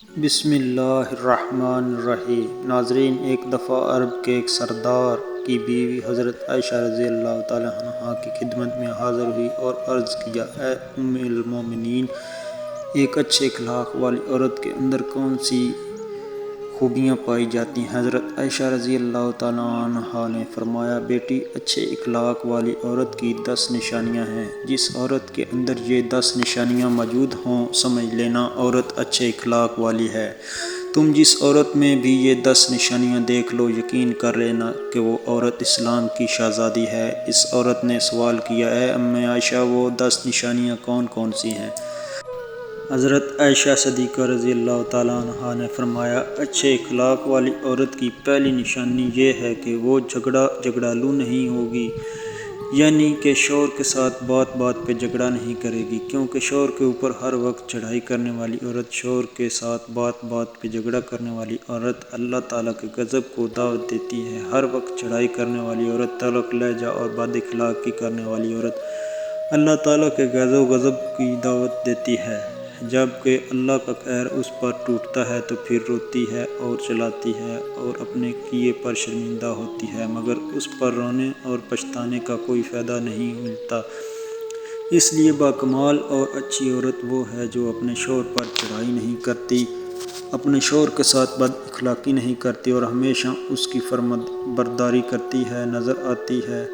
بسم اللہ الرحمن الرحیم۔ ناظرین، ایک دفعہ عرب کے ایک سردار کی بیوی حضرت عائشہ رضی اللہ تعالی عنہا کی خدمت میں حاضر ہوئی اور عرض کیا، اے ام المومنین، ایک اچھے اخلاق والی عورت کے اندر کون سی خوبیاں پائی جاتی ہیں؟ حضرت عائشہ رضی اللہ تعالی عنہا نے فرمایا، بیٹی، اچھے اخلاق والی عورت کی 10 نشانیاں ہیں۔ جس عورت کے اندر یہ 10 نشانیاں موجود ہوں، سمجھ لینا عورت اچھے اخلاق والی ہے۔ تم جس عورت میں بھی یہ 10 نشانیاں دیکھ لو، یقین کر لینا کہ وہ عورت اسلام کی شہزادی ہے۔ اس عورت نے سوال کیا، اے ام عائشہ، وہ 10 نشانیاں کون کون سی ہیں؟ حضرت عائشہ صدیقہ رضی اللہ تعالی عنہا نے فرمایا، اچھے اخلاق والی عورت کی پہلی نشانی یہ ہے کہ وہ جھگڑالو نہیں ہوگی، یعنی کہ شوہر کے ساتھ بات بات پہ جھگڑا نہیں کرے گی، کیونکہ شوہر کے اوپر ہر وقت چڑھائی کرنے والی عورت، شوہر کے ساتھ بات بات پہ جھگڑا کرنے والی عورت اللہ تعالیٰ کے غضب کو دعوت دیتی ہے۔ ہر وقت چڑھائی کرنے والی عورت، تلخ لہجہ اور بد اخلاقی کرنے والی عورت اللہ تعالیٰ کے غضب کی دعوت دیتی ہے۔ جب کہ اللہ کا قہر اس پر ٹوٹتا ہے تو پھر روتی ہے اور چلاتی ہے اور اپنے کیے پر شرمندہ ہوتی ہے، مگر اس پر رونے اور پچھتانے کا کوئی فائدہ نہیں ملتا۔ اس لیے باکمال اور اچھی عورت وہ ہے جو اپنے شوہر پر چڑھائی نہیں کرتی، اپنے شوہر کے ساتھ بد اخلاقی نہیں کرتی اور ہمیشہ اس کی فرمانبرداری کرتی ہے، نظر آتی ہے۔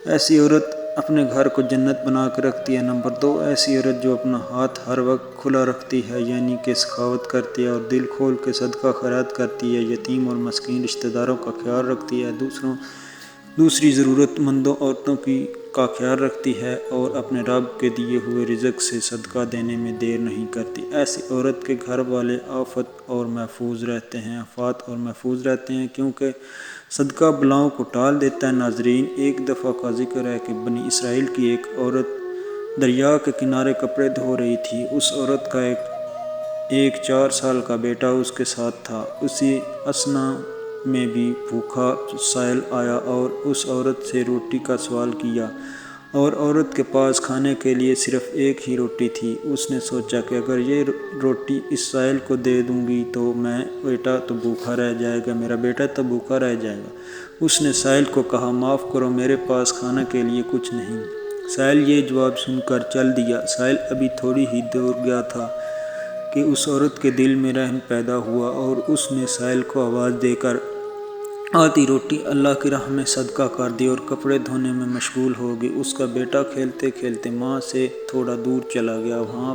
ایسی عورت اپنے گھر کو جنت بنا کے رکھتی ہے۔ نمبر 2، ایسی عورت جو اپنا ہاتھ ہر وقت کھلا رکھتی ہے، یعنی کہ سخاوت کرتی ہے اور دل کھول کے صدقہ خیرات کرتی ہے، یتیم اور مسکین رشتہ داروں کا خیال رکھتی ہے، دوسری ضرورت مندوں عورتوں کا خیال رکھتی ہے اور اپنے رب کے دیے ہوئے رزق سے صدقہ دینے میں دیر نہیں کرتی۔ ایسی عورت کے گھر والے آفات اور محفوظ رہتے ہیں، کیونکہ صدقہ بلاؤں کو ٹال دیتا ہے۔ ناظرین، ایک دفعہ کا ذکر ہے کہ بنی اسرائیل کی ایک عورت دریا کے کنارے کپڑے دھو رہی تھی۔ اس عورت کا ایک 4 سال کا بیٹا اس کے ساتھ تھا۔ اسی اثنا میں بھی بھوکا سائل آیا اور اس عورت سے روٹی کا سوال کیا، اور عورت کے پاس کھانے کے لیے صرف ایک ہی روٹی تھی۔ اس نے سوچا کہ اگر یہ روٹی اس سائل کو دے دوں گی تو میرا بیٹا تو بھوکا رہ جائے گا۔ اس نے سائل کو کہا، معاف کرو، میرے پاس کھانے کے لیے کچھ نہیں۔ سائل یہ جواب سن کر چل دیا۔ سائل ابھی تھوڑی ہی دور گیا تھا کہ اس عورت کے دل میں رحم پیدا ہوا اور اس نے سائل کو آواز دے کر آدھی روٹی اللہ کی راہ میں صدقہ کر دی اور کپڑے دھونے میں مشغول ہو گئی۔ اس کا بیٹا کھیلتے کھیلتے ماں سے تھوڑا دور چلا گیا۔ وہاں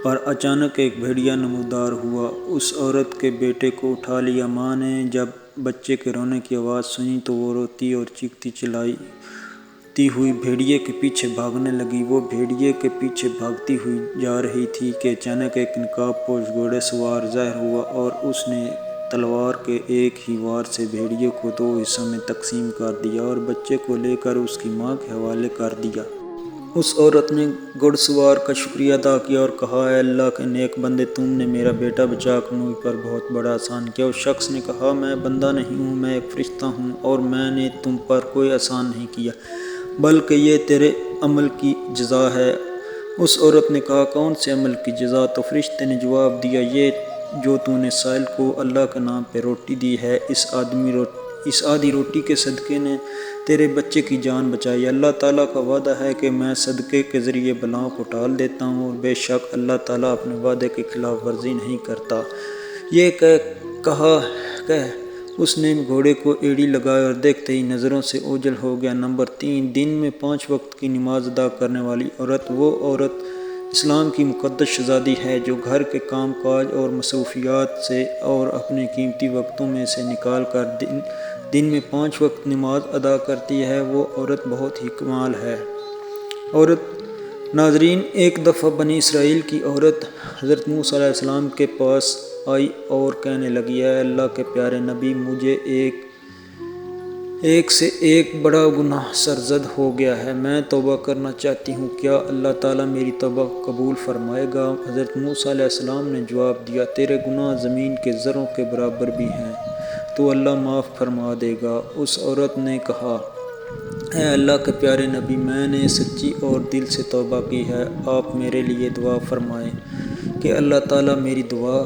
پر اچانک ایک بھیڑیا نمودار ہوا۔ اس عورت کے بیٹے کو اٹھا لیا۔ ماں نے جب بچے کے رونے کی آواز سنی تو وہ روتی اور چیختی چلاتی ہوئی بھیڑیے کے پیچھے بھاگنے لگی۔ وہ بھیڑیے کے پیچھے بھاگتی ہوئی جا رہی تھی کہ اچانک ایک نقاب پوش گھوڑے سوار ظاہر ہوا اور اس نے تلوار کے ایک ہی وار سے بھیڑیے کو 2 حصوں میں تقسیم کر دیا اور بچے کو لے کر اس کی ماں کے حوالے کر دیا۔ اس عورت نے گھڑ سوار کا شکریہ ادا کیا اور کہا، اے اللہ کے نیک بندے، تم نے میرا بیٹا بچا کر مجھ پر بہت بڑا احسان کیا۔ اس شخص نے کہا، میں بندہ نہیں ہوں، میں ایک فرشتہ ہوں اور میں نے تم پر کوئی احسان نہیں کیا، بلکہ یہ تیرے عمل کی جزا ہے۔ اس عورت نے کہا، کون سے عمل کی جزا؟ تو فرشتے نے جواب دیا، یہ جو تو نے سائل کو اللہ کے نام پہ روٹی دی ہے، اس آدھی روٹی کے صدقے نے تیرے بچے کی جان بچائی۔ اللہ تعالیٰ کا وعدہ ہے کہ میں صدقے کے ذریعے بلاؤں کو ٹال دیتا ہوں اور بے شک اللہ تعالیٰ اپنے وعدے کی خلاف ورزی نہیں کرتا۔ یہ کہہ اس نے گھوڑے کو ایڑی لگائی اور دیکھتے ہی نظروں سے اوجھل ہو گیا۔ نمبر 3، دن میں 5 وقت کی نماز ادا کرنے والی عورت۔ وہ عورت اسلام کی مقدس شہزادی ہے جو گھر کے کام کاج اور مصروفیات سے اور اپنے قیمتی وقتوں میں سے نکال کر دن میں 5 وقت نماز ادا کرتی ہے۔ وہ عورت بہت ہی کمال ہے۔ ناظرین، ایک دفعہ بنی اسرائیل کی عورت حضرت موسیٰ علیہ السلام کے پاس آئی اور کہنے لگی، اے اللہ کے پیارے نبی، مجھے ایک سے ایک بڑا گناہ سرزد ہو گیا ہے، میں توبہ کرنا چاہتی ہوں، کیا اللہ تعالیٰ میری توبہ قبول فرمائے گا؟ حضرت موسیٰ علیہ السلام نے جواب دیا، تیرے گناہ زمین کے ذروں کے برابر بھی ہیں تو اللہ معاف فرما دے گا۔ اس عورت نے کہا، اے اللہ کے پیارے نبی، میں نے سچی اور دل سے توبہ کی ہے، آپ میرے لیے دعا فرمائیں کہ اللہ تعالیٰ میری دعا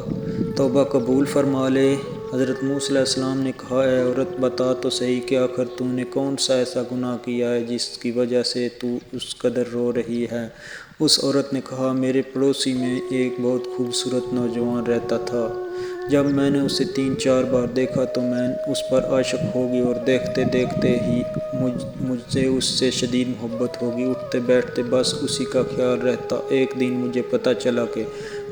توبہ قبول فرما لے۔ حضرت موسیٰ علیہ السلام نے کہا، اے عورت بتا تو صحیح کہ آخر تو نے کون سا ایسا گناہ کیا ہے جس کی وجہ سے تو اس قدر رو رہی ہے؟ اس عورت نے کہا، میرے پڑوسی میں ایک بہت خوبصورت نوجوان رہتا تھا۔ جب میں نے اسے 3-4 بار دیکھا تو میں اس پر عاشق ہو گئی اور دیکھتے دیکھتے ہی مجھے اس سے شدید محبت ہو گئی۔ اٹھتے بیٹھتے بس اسی کا خیال رہتا۔ ایک دن مجھے پتہ چلا کہ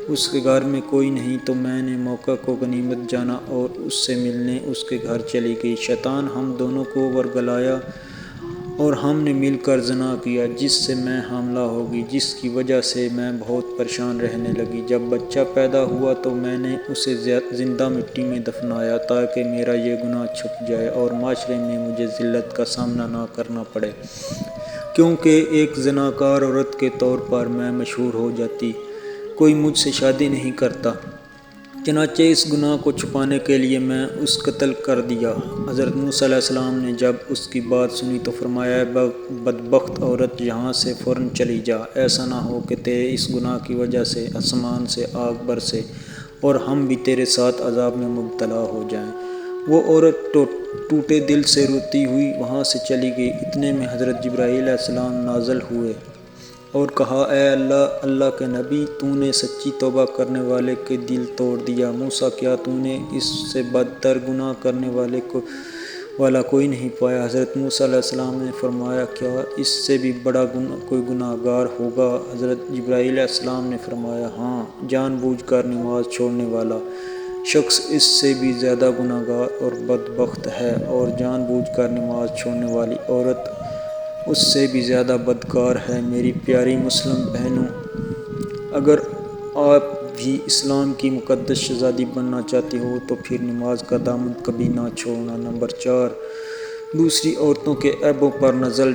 اس کے گھر میں کوئی نہیں تو میں نے موقع کو غنیمت جانا اور اس سے ملنے اس کے گھر چلی گئی۔ شیطان ہم دونوں کو ورگلایا اور ہم نے مل کر زنا کیا، جس سے میں حاملہ ہو گئی، جس کی وجہ سے میں بہت پریشان رہنے لگی۔ جب بچہ پیدا ہوا تو میں نے اسے زندہ مٹی میں دفنایا تاکہ میرا یہ گناہ چھپ جائے اور معاشرے میں مجھے ذلت کا سامنا نہ کرنا پڑے، کیونکہ ایک زناکار عورت کے طور پر میں مشہور ہو جاتی، کوئی مجھ سے شادی نہیں کرتا۔ چنانچہ اس گناہ کو چھپانے کے لیے میں اس قتل کر دیا۔ حضرت موسیٰ علیہ السلام نے جب اس کی بات سنی تو فرمایا، اے بدبخت عورت، یہاں سے فوراً چلی جا، ایسا نہ ہو کہ تیرے اس گناہ کی وجہ سے آسمان سے آگ برسے اور ہم بھی تیرے ساتھ عذاب میں مبتلا ہو جائیں۔ وہ عورت ٹوٹے دل سے روتی ہوئی وہاں سے چلی گئی۔ اتنے میں حضرت جبرائیل علیہ السلام نازل ہوئے اور کہا، اے اللہ کے نبی، تو نے سچی توبہ کرنے والے کے دل توڑ دیا۔ موسیٰ، کیا تو نے اس سے بدتر گناہ کرنے والا کوئی نہیں پایا؟ حضرت موسیٰ علیہ السلام نے فرمایا، کیا اس سے بھی بڑا کوئی گناہ گار ہوگا؟ حضرت جبرائیل علیہ السلام نے فرمایا، ہاں، جان بوجھ کر نماز چھوڑنے والا شخص اس سے بھی زیادہ گناہ گار اور بدبخت ہے، اور جان بوجھ کر نماز چھوڑنے والی عورت اس سے بھی زیادہ بدکار ہے۔ میری پیاری مسلم بہنوں، اگر آپ بھی اسلام کی مقدس شہزادی بننا چاہتی ہو تو پھر نماز کا دامن کبھی نہ چھوڑنا۔ نمبر 4، دوسری عورتوں کے عیبوں پر نظر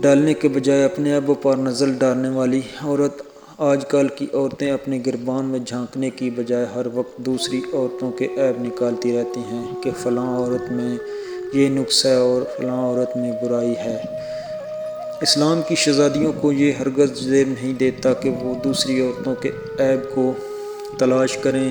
ڈالنے کے بجائے اپنے عیبوں پر نظر ڈالنے والی عورت۔ آج کل کی عورتیں اپنے گریبان میں جھانکنے کی بجائے ہر وقت دوسری عورتوں کے عیب نکالتی رہتی ہیں کہ فلاں عورت میں یہ نقص ہے اور فلاں عورت میں برائی ہے۔ اسلام کی شہزادیوں کو یہ ہرگز زیب نہیں دیتا کہ وہ دوسری عورتوں کے عیب کو تلاش کریں۔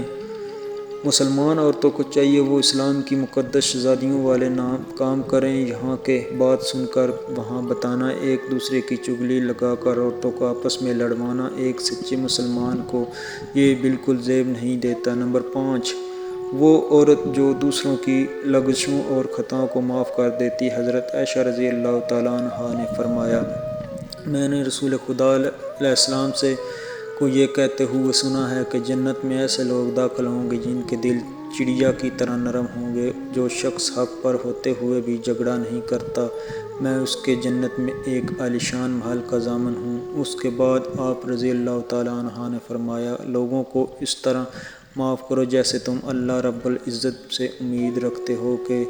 مسلمان عورتوں کو چاہیے وہ اسلام کی مقدس شہزادیوں والے کام کریں۔ یہاں کے بات سن کر وہاں بتانا، ایک دوسرے کی چغلی لگا کر عورتوں کو آپس میں لڑوانا ایک سچے مسلمان کو یہ بالکل زیب نہیں دیتا۔ نمبر 5، وہ عورت جو دوسروں کی لغزشوں اور خطاؤں کو معاف کر دیتی۔ حضرت عائشہ رضی اللہ تعالیٰ عنہا نے فرمایا، میں نے رسول خدا علیہ السلام کو یہ کہتے ہوئے سنا ہے کہ جنت میں ایسے لوگ داخل ہوں گے جن کے دل چڑیا کی طرح نرم ہوں گے۔ جو شخص حق پر ہوتے ہوئے بھی جھگڑا نہیں کرتا، میں اس کے جنت میں ایک عالیشان محل کا ضامن ہوں۔ اس کے بعد آپ رضی اللہ تعالیٰ عنہ نے فرمایا، لوگوں کو اس طرح معاف کرو جیسے تم اللہ رب العزت سے امید رکھتے ہو کہ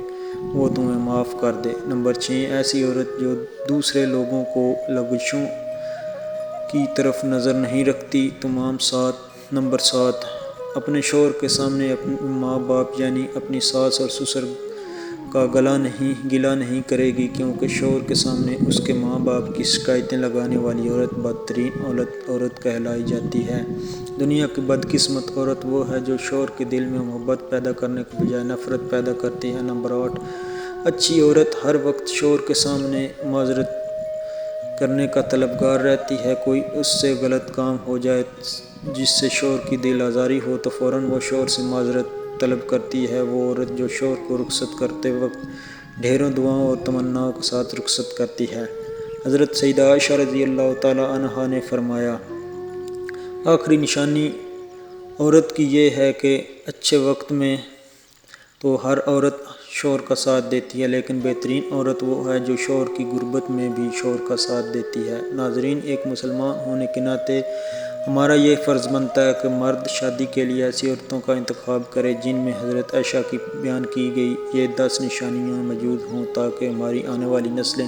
وہ تمہیں معاف کر دے۔ نمبر 6، ایسی عورت جو دوسرے لوگوں کو لغزشوں کی طرف نظر نہیں رکھتی۔ نمبر 7، اپنے شوہر کے سامنے اپنے ماں باپ یعنی اپنی ساس اور سسر کا گلہ نہیں کرے گی، کیونکہ شوہر کے سامنے اس کے ماں باپ کی شکایتیں لگانے والی عورت بدترین عورت کہلائی جاتی ہے۔ دنیا کی بدقسمت عورت وہ ہے جو شوہر کے دل میں محبت پیدا کرنے کے بجائے نفرت پیدا کرتی ہے۔ نمبر 8، اچھی عورت ہر وقت شوہر کے سامنے معذرت کرنے کا طلبگار رہتی ہے۔ کوئی اس سے غلط کام ہو جائے جس سے شوہر کی دل آزاری ہو تو فوراً وہ شوہر سے معذرت طلب کرتی ہے۔ وہ عورت جو شوہر کو رخصت کرتے وقت ڈھیروں دعاؤں اور تمناؤں کے ساتھ رخصت کرتی ہے۔ حضرت سیدہ عائشہ رضی اللہ تعالیٰ عنہا نے فرمایا، آخری نشانی عورت کی یہ ہے کہ اچھے وقت میں تو ہر عورت شوہر کا ساتھ دیتی ہے، لیکن بہترین عورت وہ ہے جو شوہر کی غربت میں بھی شوہر کا ساتھ دیتی ہے۔ ناظرین، ایک مسلمان ہونے کے ناطے ہمارا یہ فرض بنتا ہے کہ مرد شادی کے لیے ایسی عورتوں کا انتخاب کرے جن میں حضرت عائشہ کی بیان کی گئی یہ 10 نشانیاں موجود ہوں، تاکہ ہماری آنے والی نسلیں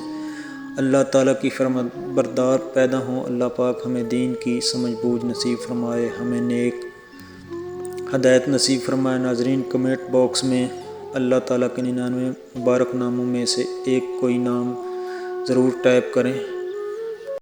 اللہ تعالیٰ کی فرمانبردار پیدا ہوں۔ اللہ پاک ہمیں دین کی سمجھ بوجھ نصیب فرمائے، ہمیں نیک ہدایت نصیب فرمائے۔ ناظرین، کمنٹ باکس میں اللہ تعالیٰ کے 99 مبارک ناموں میں سے ایک کوئی نام ضرور ٹائپ کریں۔